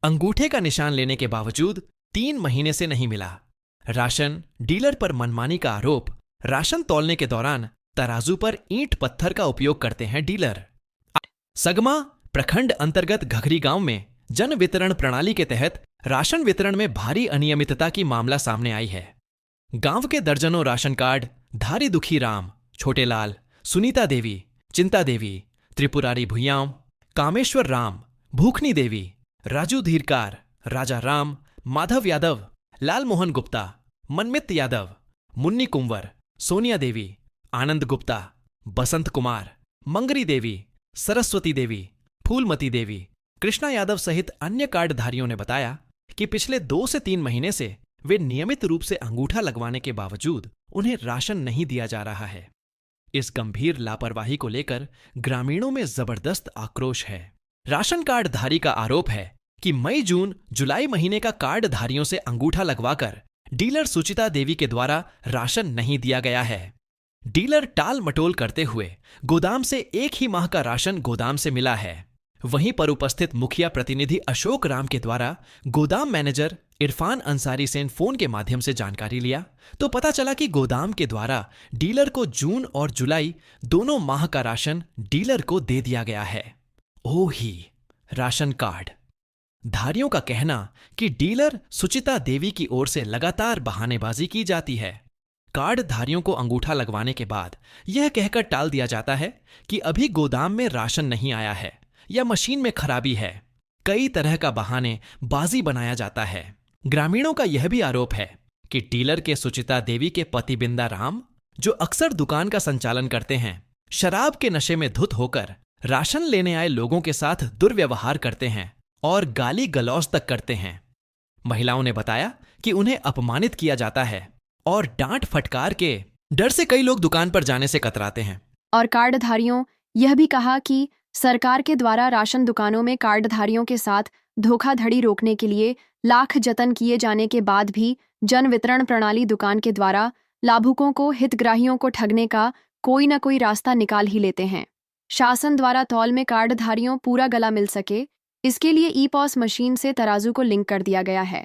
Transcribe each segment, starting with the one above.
अंगूठे का निशान लेने के बावजूद 3 महीने से नहीं मिला। राशन डीलर पर मनमानी का आरोप। राशन तौलने के दौरान तराजू पर ईंट पत्थर का उपयोग करते हैं डीलर। सगमा प्रखंड अंतर्गत घघरी गांव में जन वितरण प्रणाली के तहत राशन वितरण में भारी अनियमितता की मामला सामने आई है। गांव के दर्जनों राशन कार्ड धारी दुखी राम, छोटेलाल, सुनीता देवी, चिंता देवी, त्रिपुरारी भुयाम, कामेश्वर राम, भूखनी देवी, राजू धीरकार, राजा राम, माधव यादव, लाल मोहन गुप्ता, मनमित यादव, मुन्नी कुंवर, सोनिया देवी, आनंद गुप्ता, बसंत कुमार, मंगरी देवी, सरस्वती देवी, फूलमती देवी, कृष्णा यादव सहित अन्य कार्डधारियों ने बताया कि पिछले 2 से 3 महीने से वे नियमित रूप से अंगूठा लगवाने के बावजूद उन्हें राशन नहीं दिया जा रहा है। इस गंभीर लापरवाही को लेकर ग्रामीणों में जबरदस्त आक्रोश है। राशन कार्डधारी का आरोप है कि मई, जून, जुलाई महीने का कार्डधारियों से अंगूठा लगवाकर डीलर सुचिता देवी के द्वारा राशन नहीं दिया गया है। डीलर टाल मटोल करते हुए गोदाम से 1 ही माह का राशन गोदाम से मिला है। वहीं पर उपस्थित मुखिया प्रतिनिधि अशोक राम के द्वारा गोदाम मैनेजर इरफान अंसारी से फोन के माध्यम से जानकारी लिया तो पता चला कि गोदाम के द्वारा डीलर को जून और जुलाई दोनों माह का राशन डीलर को दे दिया गया है। ओ ही राशन कार्ड धारियों का कहना कि डीलर सुचिता देवी की ओर से लगातार बहानेबाजी की जाती है। कार्ड धारियों को अंगूठा लगवाने के बाद यह कहकर टाल दिया जाता है कि अभी गोदाम में राशन नहीं आया है या मशीन में खराबी है। कई तरह का बहाने बाजी बनाया जाता है। ग्रामीणों का यह भी आरोप है कि डीलर के सुचिता देवी के पति बिंदा राम, जो अक्सर दुकान का संचालन करते हैं, शराब के नशे में धुत होकर राशन लेने आए लोगों के साथ दुर्व्यवहार करते हैं और गाली गलौज तक करते हैं। महिलाओं ने बताया कि उन्हें अपमानित किया जाता है और डांट फटकार के डर से कई लोग दुकान पर जाने से कतराते हैं। और कार्डधारियों यह भी कहा कि सरकार के द्वारा राशन दुकानों में कार्डधारियों के साथ धोखाधड़ी रोकने के लिए लाख जतन किए जाने के बाद भी जन वितरण प्रणाली दुकान के द्वारा लाभुकों को, हितग्राहियों को ठगने का कोई न कोई रास्ता निकाल ही लेते हैं। शासन द्वारा तौल में कार्डधारियों पूरा गला मिल सके, इसके लिए ई-पॉस मशीन से तराजू को लिंक कर दिया गया है,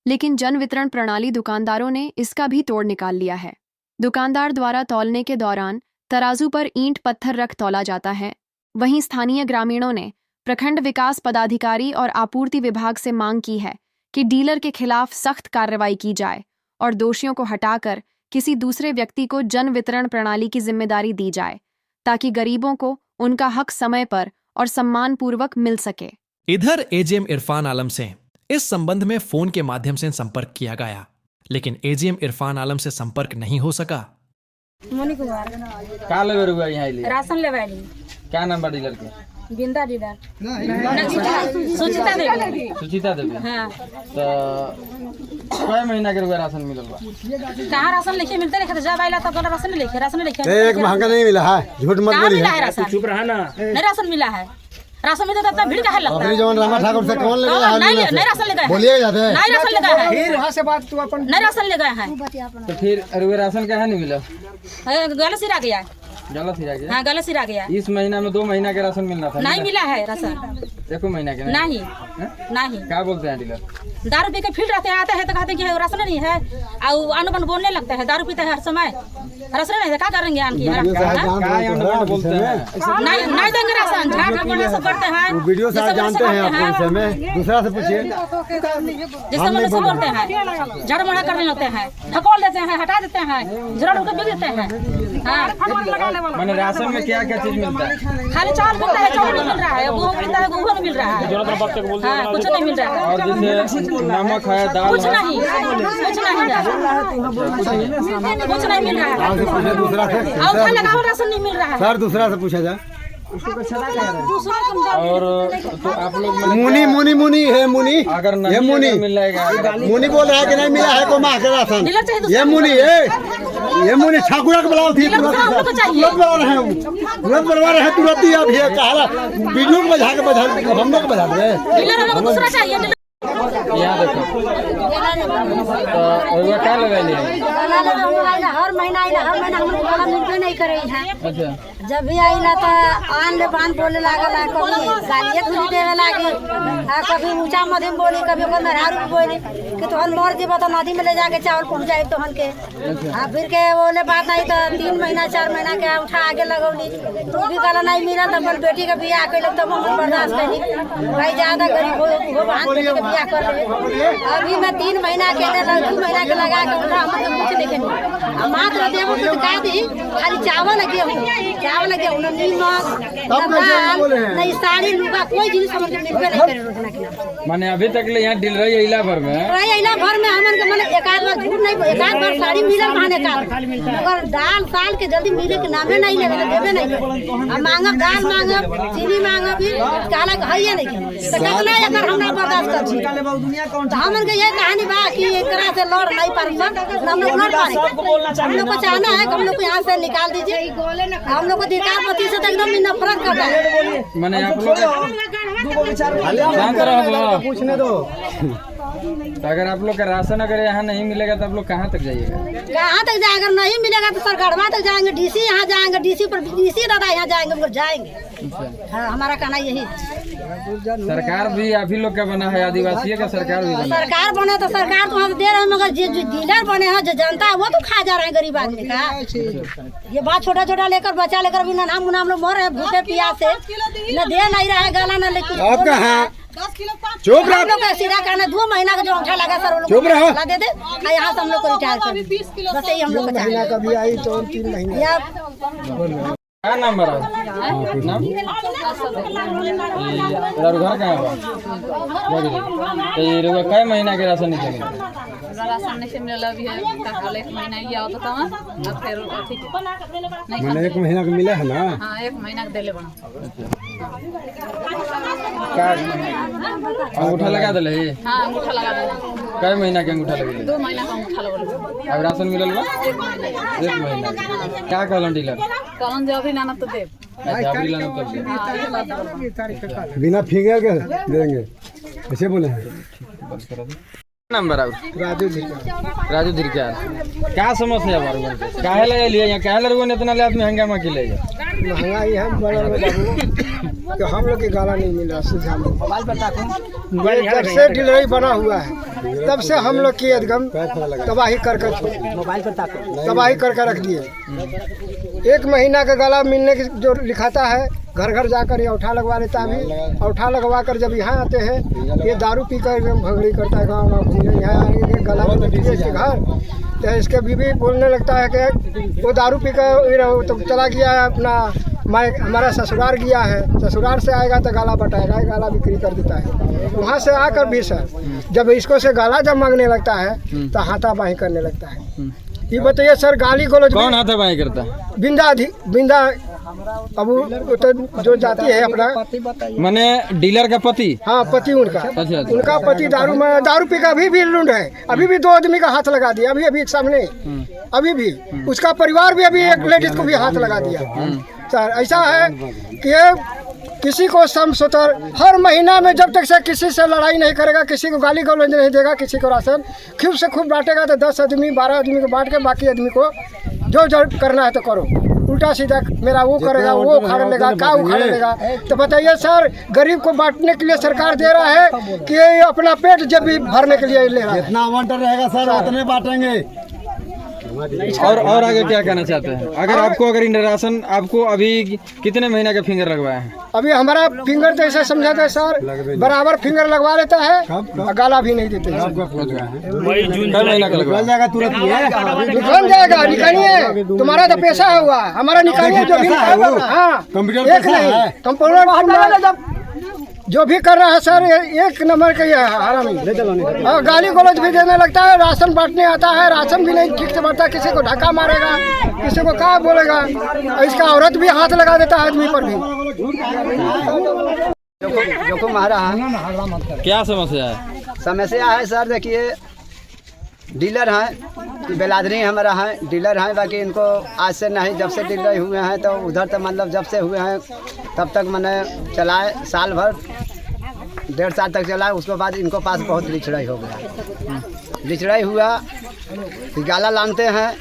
लेकिन जन वितरण प्रणाली दुकानदारों ने इसका भी तोड़ निकाल लिया है। दुकानदार द्वारा तौलने के दौरान तराजू पर ईंट पत्थर रख तौला जाता है। वहीं स्थानीय ग्रामीणों ने प्रखंड विकास पदाधिकारी और आपूर्ति विभाग से मांग की है कि डीलर के खिलाफ सख्त कार्रवाई की जाए और दोषियों को हटाकर किसी दूसरे व्यक्ति को जन वितरण प्रणाली की जिम्मेदारी दी जाए ताकि गरीबों को उनका हक समय पर और सम्मानपूर्वक मिल सके। इधर एजीएम इरफान आलम से इस संबंध में फोन के माध्यम से संपर्क किया गया, लेकिन एजीएम इरफान आलम से संपर्क नहीं हो सका। मुन्नी कुमार का लेबर हुआ यहाँ लिए? राशन लेवाली। क्या नाम बा डीलर के? बिंदा डीलर सुचिता देवी। सुचिता देवी। हाँ। तो कई महीना के रुपया राशन मिलल बा? कहाँ राशन लिखे मिलते रहे? जब आइला तब राशन लिखे एक महंगा नहीं मिला है, झूठ मत बोलिए। मिला है राशन? चुप रहा ना। नहीं राशन मिला है। राशन मिलता तब भीड़ काहे लगता है? जवान रामा ठाकुर से कौन ले गया है? नहीं राशन ले गए। बोलिए जाते हैं। नहीं राशन ले गए है। फिर वहां से बात तू अपन नहीं राशन ले गए हैं। तो फिर रुपया राशन काहे नहीं मिला? गलत सिरा गया। गलत सिरा गया? हाँ गलत सिरा गया। इस महीना में 2 महीना के राशन मिलना था। नहीं मिला है राशन। 1 महीना के नहीं। क्या बोलते हैं डीलर? दारू पी के फील्ड रहते हैं, आते हैं तो कहते हैं कि राशन नहीं है और अनबन बोलने लगते हैं। दारू पीते हैं हर समय, राशन नहीं है, क्या करेंगे? बोलते हैं नहीं देंगे राशन। झाड़ फूक सब करते हैं। वीडियो साहब जानते हैं आप से में दूसरा से पूछिए। जिससे मन से बोलते हैं, झाड़ मोड़ा करने लगते हैं, ढकोल देते हैं, हटा देते हैं, जरा उनको बिक देते हैं। हाँ मैंने राशन में क्या क्या चीज मिलता है? खाली चावल मिलता है, चावल नहीं मिल रहा है, गेहूँ मिलता है, गेहूँ नहीं मिल रहा है। हाँ कुछ नहीं मिल रहा है। और जैसे नमक है, दाल कुछ है, नहीं मिल रहा है। दूसरा से और लगाओ राशन नहीं मिल रहा है। सर दूसरा से पूछा जाए। और तो आप लोग मुनी मुनी मुनी है मुनी। अगर नहीं ये मुनी मिलेगा मुनी बोल रहा है कि नहीं मिला है को माह के राशन। ये मुनी है, ये मुनी ठाकुर के बुलाओ थी तुरंत बुला रहे हैं, तुरंत बुलवा रहे हैं तुरंत ही। अब ये कहा वीडियो को बजा के हम लोग बजा रहे हैं। यहाँ देखो तो रुआ क्या लगा लिया? हर महीना हम लोग गाला मिलबे नहीं करे हैं। अच्छा जब भी आइला तो आन ले बान बोले लागल, कभी गालिए खुद देवे लागी, कभी ऊंचा मध्यम बोली, कभी ओकर नरहारू बोली कि तोहन मर जेबा तो नदी में ले जाके चावल पहुंचाए तोहन के। फिर के बोले बात नहीं तो 3 महीना 4 महीना के उठा आगे लगौली, तो भी गाला नहीं मिला तो अपन बेटी के बियाह कैलक तब हम बर्दाश्त कैली। भाई ज्यादा गरीब हो बहन बेटी के बियाह कर ले। अभी मैं 3 महीना के 2 महीना के लगा के उठा हम तो कुछ नहीं करी। मात्र देबो तो का दी खाली चावल लगे हो, चावल लगे हो, नीमक नहीं साड़ी लुगा कोई जिनिस हमर के मिलबे नहीं करे रोजना के। माने अभी तक ले यहाँ डील रही है इला भर में हमन के माने एक आध बार झूठ नहीं, एक आध बार साड़ी मिलल माने का, मगर दाल साल के जल्दी मिले के नामे नहीं लेवे देबे नहीं। हम मांगब दाल मांगब चीनी मांगब भी काला हइए नहीं तो कितना एकर हमरा बर्दाश्त कर छी। तो हमन के ये कहानी बा कि एकरा से लड़ नहीं पारी सब, हम लोग लड़ पाए। हम लोग को चाहना है कि हम लोग को यहाँ से निकाल दीजिए। हम लोग को अधिकार पति से तो एकदम नफरत करता है। माने आप लोग शांत रहो, पूछने दो। तो अगर आप लोग का राशन अगर यहाँ नहीं मिलेगा तो आप लोग कहाँ तक जाइएगा? कहाँ तक जाएंगे? अगर नहीं मिलेगा तो सरकारवा तक जाएंगे, डीसी यहाँ जाएंगे, डीसी पर डीसी दादा यहाँ जाएंगे, मगर जाएंगे। हाँ, हमारा कहना यही। सरकार भी आप ही लोग का बना है, आदिवासी का सरकार भी बना है। सरकार बने तो सरकार तो हम दे रहे हैं, मगर जो डीलर बने हैं, जो जनता है वो तो खा जा रहे हैं गरीब आदमी का। ये बात छोटा छोटा लेकर बच्चा लेकर भी ना नाम लोग मर रहे हैं भूखे प्यास से, न दे नहीं रहा है गाला न लेकर। आपका हाँ चुप रहो। हम लोग का सीधा करना 2 महीना का जो अंगूठा लगा सर वो लोग चुप रहो। दे दे यहाँ से हम लोग को रिटायर कर बस यही हम लोग को चाहिए। कभी आई तो 3 महीने क्या नंबर है? नाम? घर कहाँ है? तो ये रुआ कई महीना के राशन नहीं चलेगा? राशन नहीं मिला अभी है, कल 1 महीना ये आओ तो फिर ठीक है। मैंने 1 महीना का मिला है ना। हाँ 1 महीना के देले बना। क्या अंगूठा लगा दिले? हाँ अंगूठा लगा देना। कई महीना के अंगूठा लगे? 2 महीना का अंगूठा लगा। अब राशन मिलल बा? 1 महीना। क्या कहलन डीलर? कौन जो अभी लाना तो दे। अच्छा अभी लाना तब दे। बिना फिंगर के देंगे ऐसे बोले हैं। नंबर आप? राजू धीरकार। क्या समस्या है? काहे लगे लिए यहाँ? काहे लगे इतना ले आदमी हंगामा के लिए? महंगाई है बड़ा कि हम लोग की गाला नहीं मिल रहा सीधा। मोबाइल पर जब से डिलीवरी बना हुआ है तब से हम लोग की एकदम तबाही कर रख दिए। 1 महीना का गला मिलने की जो लिखाता है, घर घर जाकर ये औठा लगवा लेता है। अभी औठा लगवा कर जब यहाँ आते हैं ये दारू पी कर भगड़ी करता है, गाँव घूमने यहाँ आएंगे गला इसके घर। तो इसके बीवी बोलने लगता है कि वो दारू पी कर तो चला गया है अपना हमारा ससुराल गया है, ससुराल से आएगा तो गाला बटाएगा, गाला बिक्री कर देता है। वहाँ से आकर भी सर जब इसको से गाला जब मांगने लगता है तो हाथापाई करने लगता है। ये बताइए सर गाली गलौज कौन हाथापाई करता है? बिंदा अब तो जो जाती है अपना माने डीलर का पति? हाँ पति उनका। अच्छा। उनका पति दारू पी का अभी भी लूंड है, अभी भी 2 आदमी का हाथ लगा दिया, अभी सामने अभी भी उसका परिवार भी अभी एक लेडीज को भी हाथ लगा दिया। सर ऐसा है कि किसी को समझौतर हर महीना में जब तक से किसी से लड़ाई नहीं करेगा, किसी को गाली गलौज नहीं देगा, किसी को राशन खूब से खूब बांटेगा तो 10 आदमी 12 आदमी को बांट के बाकी आदमी को जो करना है तो करो। उल्टा सीधा मेरा वो करेगा, वो उखाड़ लेगा, क्या उखाड़ लेगा। तो बताइए सर गरीब को बांटने के लिए सरकार दे रहा है कि अपना पेट जब भी भरने के लिए ले रहा है। जितना आवंटन रहेगा सर उतने बांटेंगे। और आगे क्या कहना चाहते हैं? अगर राशन आपको अभी कितने महीना का फिंगर लगवाया है? अभी हमारा फिंगर तो ऐसा समझाते हैं सर बराबर फिंगर लगवा लेता है, गाला भी नहीं देते। महीना का लगवा जाएगा? तुरंत निकल जाएगा। निकालिए, तुम्हारा तो पैसा हुआ, हमारा निकालिए। जो भी कंप्यूटर जो भी कर रहा है सर 1 नंबर का ये हरामी। और गाली गलौज भी देने लगता है, राशन बांटने आता है, राशन भी नहीं ठीक से बांटता, किसी को धक्का मारेगा, किसी को क्या बोलेगा। इसका औरत भी हाथ लगा देता है आदमी पर भी। जो मारा है। क्या समस्या है? समस्या है सर देखिए डीलर हैं, बेलादरी हमारा है, डीलर हैं। बाकी इनको आज से नहीं, जब से डीलर हुए हैं तो उधर तो मतलब जब से हुए हैं तब तक मैंने चलाए साल भर। 1.5 साल तक चला। उसके बाद इनको पास बहुत लिचड़ाई हो गया। लिचड़ाई हुआ कि गाला लानते हैं।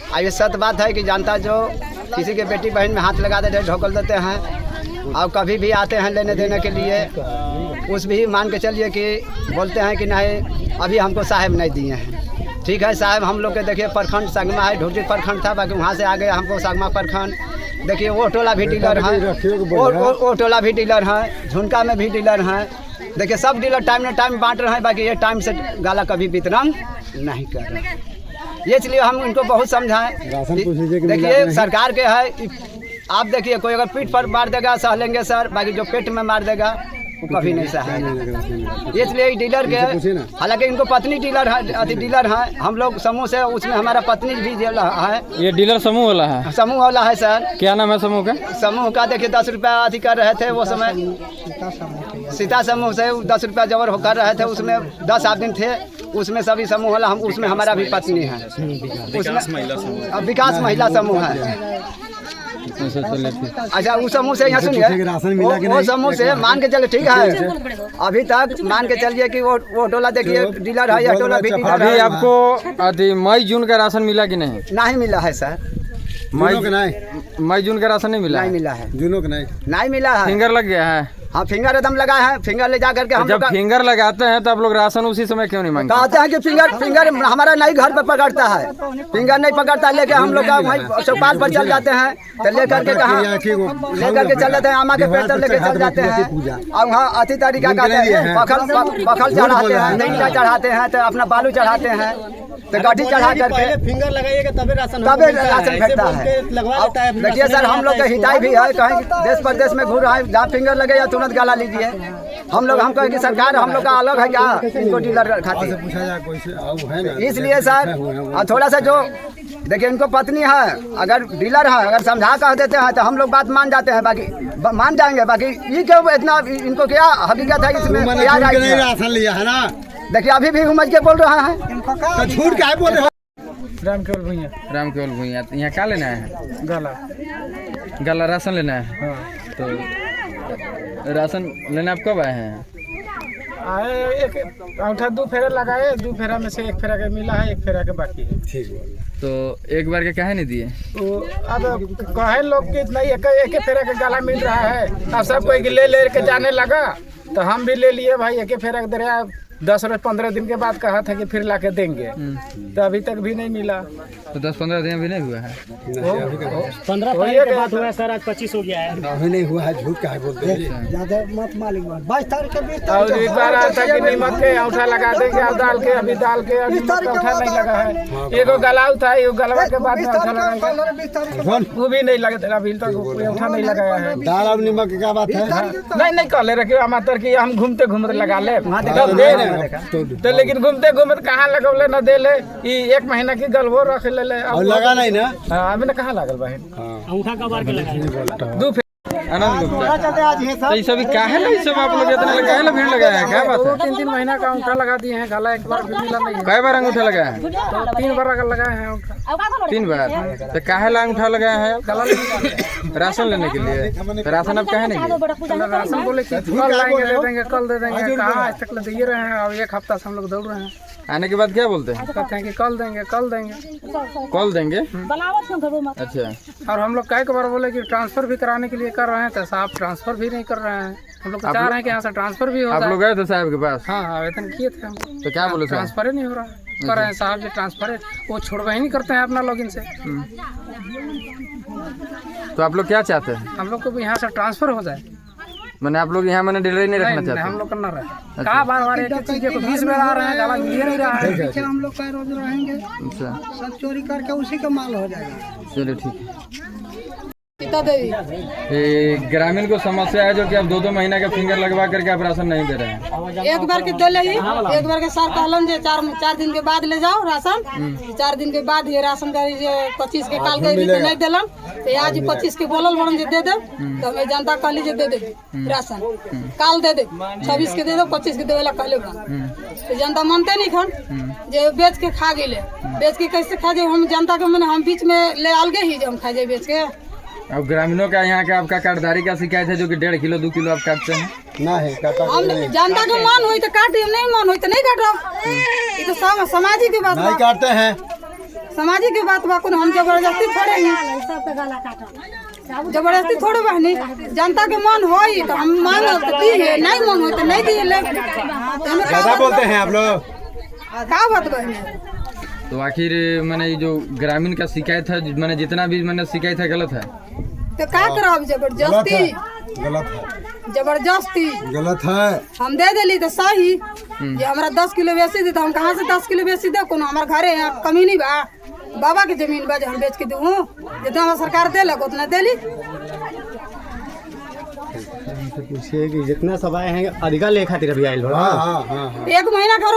और ये सत्य बात है कि जानता जो किसी के बेटी बहन में हाथ लगा देते ढोकल देते हैं। और कभी भी आते हैं लेने देने के लिए, उस भी मान के चलिए कि बोलते हैं कि नहीं अभी हमको साहब नहीं दिए हैं। ठीक है साहब, हम लोग के देखिए प्रखंड संगमा है, ढोटी प्रखंड था, बाकी वहाँ से आ गए हमको संगमा प्रखंड। देखिए वो टोला भी डीलर है, वो टोला भी डीलर है, झुनका में भी डीलर हैं। देखिए सब डीलर टाइम न टाइम बांट रहे हैं, बाकी ये टाइम से गाला कभी वितरण नहीं कर रहे हैं। ये इसलिए हम इनको बहुत समझाएं। देखिए सरकार के है, आप देखिए कोई अगर पीठ पर मार देगा सह लेंगे सर, बाकी जो पेट में मार देगा वो कभी नहीं सहेगा। इसलिए डीलर के, हालांकि इनको पत्नी डीलर है, डीलर है, हम लोग समूह से, उसमें हमारा पत्नी भी है। ये डीलर समूह वाला है? समूह वाला है सर। क्या नाम है समूह का? समूह का देखिए 10 रुपया अधिक कर रहे थे वो समय, सीता समूह से 10 रुपया जबर होकर रहे थे। उसमें 10 आदमी थे, उसमें सभी समूह वाला, हम उसमें हमारा भी पत्नी है। उसमें विकास महिला समूह है। अच्छा उस समूह से यहाँ सुनिए, वो समूह से मान के चले, ठीक है अभी तक मान के चलिए कि वो टोला देखिए डीलर है, यह टोला भी डीलर है। अभी आपको मई जून का राशन मिला कि नहीं? नहीं मिला है सर। मई जून का राशन नहीं मिला? नहीं मिला है। जूनों का नहीं मिला है। फिंगर लग गया है? हाँ फिंगर एकदम लगा है। फिंगर ले जा करके हम जब फिंगर लगाते हैं तो आप लोग राशन उसी समय क्यों नहीं मांगते? कहते हैं कि फिंगर हमारा नहीं घर पर पकड़ता है, फिंगर नहीं पकड़ता, लेके हम लोग वहीं चौपाल पर चल जाते हैं। तो लेकर के कहाँ लेकर के चल जाते हैं, आमा के पेड़ तक लेके चल जाते हैं। और वहाँ अति तरीका का पखल चढ़ाते हैं, नहीं चढ़ाते हैं तो अपना बालू चढ़ाते हैं, तो गाड़ी चढ़ा करके फिंगर लगाइएगा तबे राशन भेटता है। देखिए सर हम लोग का हिदायत भी है, कहीं देश प्रदेश में घूर रहा है, जहाँ फिंगर लगे या तुरंत गाला लीजिए। हम लोग कहें कि सरकार हम लोग का अलग है क्या इनको डीलर खाती है। इसलिए सर थोड़ा सा जो देखिए इनको पत्नी है, अगर डीलर है, अगर समझा कह देते हैं तो हम लोग बात मान जाते हैं, बाकी मान जाएंगे। बाकी ये क्यों इतना, इनको क्या हकीकत है इसमें क्या राशन लिया है ना। देखिए अभी भी उमज के बोल रहा है, झूठ क्या बोल रहे हो। रामकेवल भुइया यहाँ क्या लेना है? गाला राशन लेना है। हाँ। तो राशन लेने आप कब आए हैं? आए एक अंगूठा 2 फेरा लगाए, 2 फेरा में से 1 फेरा के मिला है, 1 फेरा के बाकी है। ठीक। तो एक बार के काहे नहीं दिए? तो अब कहे लोग कि नहीं एक फेरा के गाला मिल रहा है, अब सब कोई ले के जाने लगा, तो हम भी ले लिए भाई। 1 फेरा के दरिया 10 और 15 दिन के बाद कहा था कि फिर ला के देंगे, तो अभी तक भी नहीं मिला। तो 10-15 दिन भी नहीं हुआ है? 15 के बाद हुआ सर, आज 25 हो गया है। अभी नहीं हुआ है, झूठ क्या बोलते हैं, ज्यादा मत मालिक। 22 तारीख के 20 और एक बार आता कि नमक के अंगूठा लगा देंगे, अब दाल के अभी अंगूठा नहीं लगा है। एगो गलाव था, एगो गलवा के बाद अंगूठा लगाएंगे, वो भी नहीं लगा, अभी तक अंगूठा नहीं लगाया है। दाल और नमक की क्या बात है? नहीं कह ले रखे हमारे की, हम घूमते घूमते लगा ले तो, लेकिन घूमते घूमते कहाँ लगौले न दे ले। 1 महीना की गलवो रख ले और लगा नहीं ना। अभी न कहाँ लागल बहन, अंगूठा का बार के लगा। आनंद गुप्ता, तो ये सब काहे नहीं, सब आप लोग इतना काहे ला भीड़ लगाया है? क्या बात है? 3 महीना का अंगूठा लगा दिए हैं, गाला एक बार भी मिला नहीं है। कई बार अंगूठा लगाया है? तो 3 बार लगाए हैं अंगूठा। 3 बार? तो काहे ला अंगूठा लगाया है? राशन लेने के लिए। तो राशन अब काहे नहीं दिए? राशन बोले कि कल लाएंगे, दे देंगे, कल दे देंगे, कहाँ आज तक दे रहे हैं। अब 1 हफ्ता से हम लोग दौड़ रहे हैं। आने के बाद क्या बोलते हैं? कहते हैं कि कल देंगे, कल देंगे, कॉल देंगे। अच्छा। और हम लोग कई बार बोले कि ट्रांसफर भी कराने के लिए कर रहे हैं, तो साहब ट्रांसफर भी नहीं कर रहे हैं। हम लोग चाह रहे हैं कि यहाँ से ट्रांसफर भी हो जाए। आप लोग गए थे साहब के पास? हाँ आवेदन किए थे हम। तो क्या बोले? ट्रांसफर ही नहीं हो रहा है। कर रहे हैं साहब जो ट्रांसफर है वो छोड़वा ही नहीं करते हैं अपना लॉगिन से। तो आप लोग क्या चाहते हैं? हम लोग को भी यहाँ से ट्रांसफर हो जाए। मैंने आप लोग यहाँ मैंने डिलीवरी नहीं रखना चाहते? हम लोग करना रहे कहा बार एक चीज को 20 में आ रहे हैं, गाला मिल नहीं रहा है। हम लोग का रोज रहेंगे, अच्छा सब चोरी करके उसी का माल हो जाएगा। चलिए ठीक है। सीता देवी। ग्रामीण को समस्या है जो कि अब 2-2 महीना का फिंगर लगवा करके आप राशन नहीं दे रहे हैं। एक बार के दे ले, एक बार के सर कहलन जे 4 दिन के बाद ले जाओ राशन। 4 दिन के बाद ये राशन गाड़ी 25 के काल गई तो नहीं दिलन, तो आज 25 के बोलल बड़न जे दे दे, तो हमें जनता कहली जे दे दे राशन, काल दे दे, 26 के दे दो, 25 के देवेला कहले बा। तो जनता मानते नहीं खन जे बेच के खा गेले। बेच के कैसे खा जाए? हम जनता के मैंने हम बीच में ले आल गए ही जे हम खा जाए बेच के। अब ग्रामीणों का यहाँ का आपका कार्डधारी का शिकायत है जो कि 1.5 किलो 2 किलो आप काटते हैं? नहीं काटा हम जनता के मन हुई तो काटी, नहीं मन हुई तो नहीं काटो। ये तो सामाजिक की बात नहीं बा, काटते हैं। सामाजिक की बात बा। हम जबरदस्ती थोड़े सबके गला काटो। जबरदस्ती थोड़े बहनी, जनता के मन होई तो हम मांगो तो दिए, नहीं मन होई तो नहीं दिए। ज्यादा बोलते हैं आप लोग। का बात बहनी? तो आखिर मैंने ये जो ग्रामीण का शिकायत है, मैंने जितना भी मैंने शिकायत है गलत है, तो का कराब? जबरदस्ती गलत है, जबरदस्ती गलत है। हम दे दिली तो सही। ये हमारा 10 किलो बेची दी तो हम कहाँ से 10 किलो बेची दे? कोनो हमारे घरे यहाँ कमी नहीं बा, बाबा की जमीन बा जो हम बेच के दूँ। जितना हमारा सरकार देलक उतना देली। पूछिए कि जितना सब आए हैं अधिका ले खातिर अभी आयल। 1 महीना का